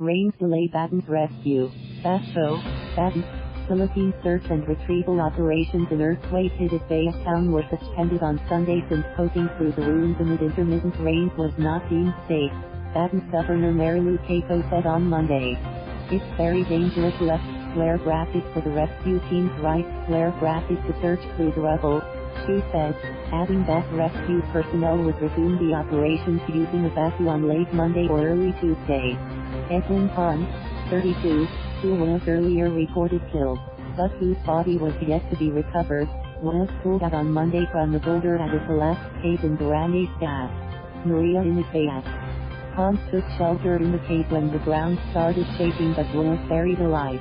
Rains delay Batanes rescue. Basco, Batanes, Philippine search and retrieval operations in earthquake-hit Itbayat town were suspended on Sunday since poking through the ruins amid intermittent rains was not deemed safe, Batanes Governor Marilou Cayco said on Monday. It's very dangerous left square bracket for the rescue team's right square bracket to search through the rubble, she said, adding that rescue personnel would resume the operations using a backhoe on late Monday or early Tuesday. Edwin Ponce, 32, who was earlier reported killed, but whose body was yet to be recovered, was pulled out on Monday from the boulder at a collapsed cave in Barangay Sta. Maria in Itbayat. Ponce took shelter in the cave when the ground started shaking but was buried alive.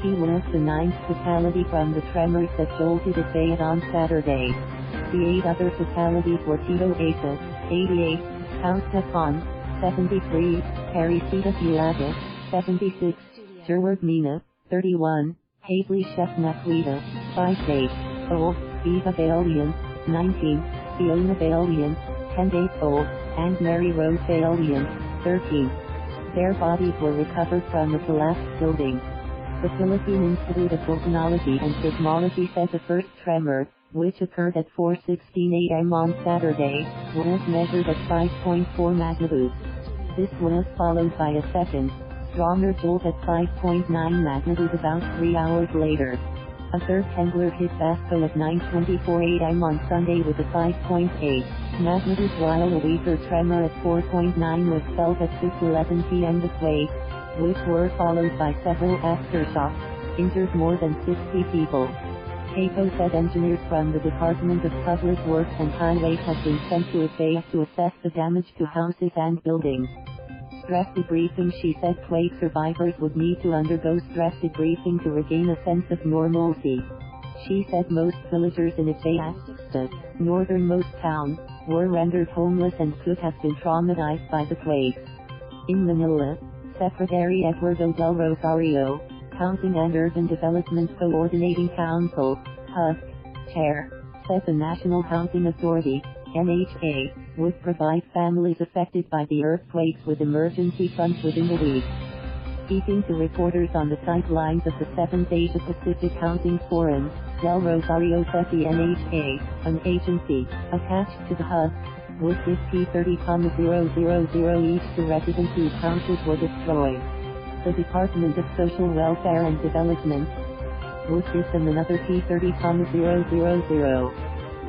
He was the 9th fatality from the tremors that jolted Itbayat on Saturday. The 8 other fatalities were Tito Asa, 88, Fausta Caan, 73, Teresita Gulaga, 76, Gerward Mina, 31, Haisley Cheff Naquita, 58, Eva Valiente, 19, Fiona Valiente, 10 days old, and Mary Rose Valiente, 13. Their bodies were recovered from the collapsed building. The Philippine Institute of Volcanology and Seismology said the first tremor, which occurred at 4:16 a.m. on Saturday, was measured at 5.4 magnitude. This was followed by a second, stronger jolt at 5.9 magnitude about 3 hours later. A third temblor hit Basco at 9:24 a.m. on Sunday with a 5.8 magnitude, while a weaker tremor at 4.9 was felt at 6:11 p.m. The quake, which were followed by several aftershocks, injured more than 60 people. Cayco said engineers from the Department of Public Works and Highways have been sent to Itbayat to assess the damage to houses and buildings. Stress debriefing. She said quake survivors would need to undergo stress debriefing to regain a sense of normalcy. She said most villagers in Itbayat, the northernmost town, were rendered homeless and could have been traumatized by the quakes. In Manila, Secretary Eduardo del Rosario, Housing and Urban Development Coordinating Council, HUSC, Chair, said the National Housing Authority, NHA, would provide families affected by the earthquakes with emergency funds within the week. Speaking to reporters on the sidelines of the 7th Asia Pacific Housing Forum, Del Rosario said the NHA, an agency attached to the HUSC, would give P30,000 each to residents whose houses were destroyed. The Department of Social Welfare and Development would give them another P30,000.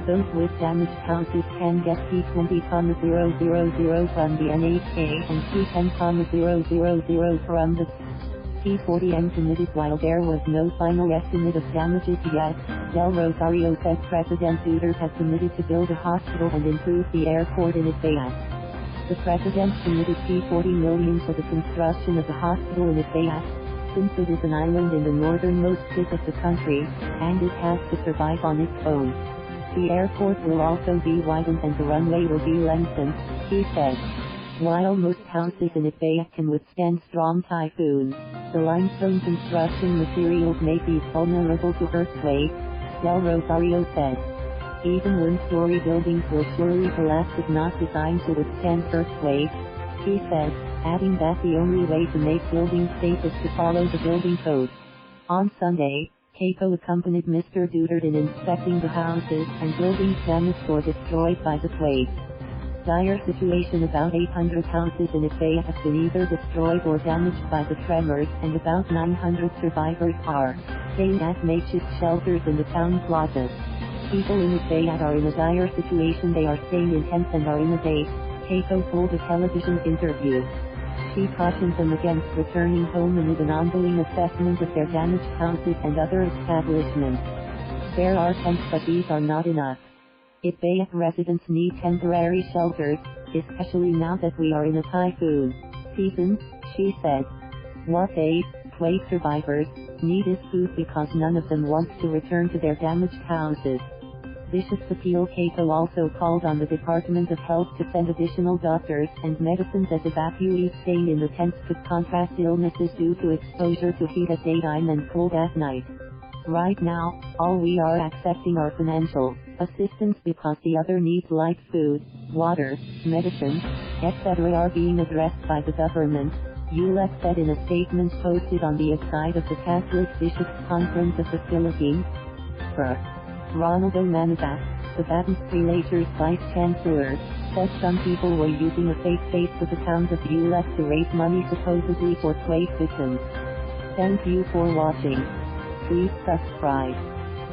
Those with damaged houses can get P20,000 from the NHA and P10,000 from the P40M committed. While there was no final estimate of damages yet, Del Rosario said President Duterte has committed to build a hospital and improve the airport in Itbayat. The President committed P40 million for the construction of the hospital in Itbayat, since it is an island in the northernmost tip of the country, and it has to survive on its own. The airport will also be widened and the runway will be lengthened, he said. While most houses in Itbayat can withstand strong typhoons, the limestone construction materials may be vulnerable to earthquakes, Del Rosario said. Even one-story buildings will surely collapse if not designed to withstand earthquakes, he said, adding that the only way to make buildings safe is to follow the building code. On Sunday, Cayco accompanied Mr. Duterte in inspecting the houses and buildings damaged or destroyed by the quake. Dire situation. About 800 houses in Itbayat have been either destroyed or damaged by the tremors, and about 900 survivors are staying at makeshift shelters in the town plazas. People in Itbayat are in a dire situation. They are staying in tents and are in a base, Cayco told a television interview. She cautioned them against returning home amid an ongoing assessment of their damaged houses and other establishments. There are tents, but these are not enough. Itbayat residents need temporary shelters, especially now that we are in a typhoon season, she said. What they, quake survivors, need is food because none of them wants to return to their damaged houses. Vicious appeal. Cayco also called on the Department of Health to send additional doctors and medicines as evacuees staying in the tents could contract illnesses due to exposure to heat at daytime and cold at night. Right now, all we are accepting are financial assistance because the other needs like food, water, medicine, etc. are being addressed by the government, ULEF said in a statement posted on the site of the Catholic Bishops' Conference of the Philippines. Fr. Ronaldo Manabas, the Batanes Prelate's vice-chancellor, said some people were using a fake Facebook account of ULEF to raise money supposedly for quake victims. Thank you for watching. Please subscribe.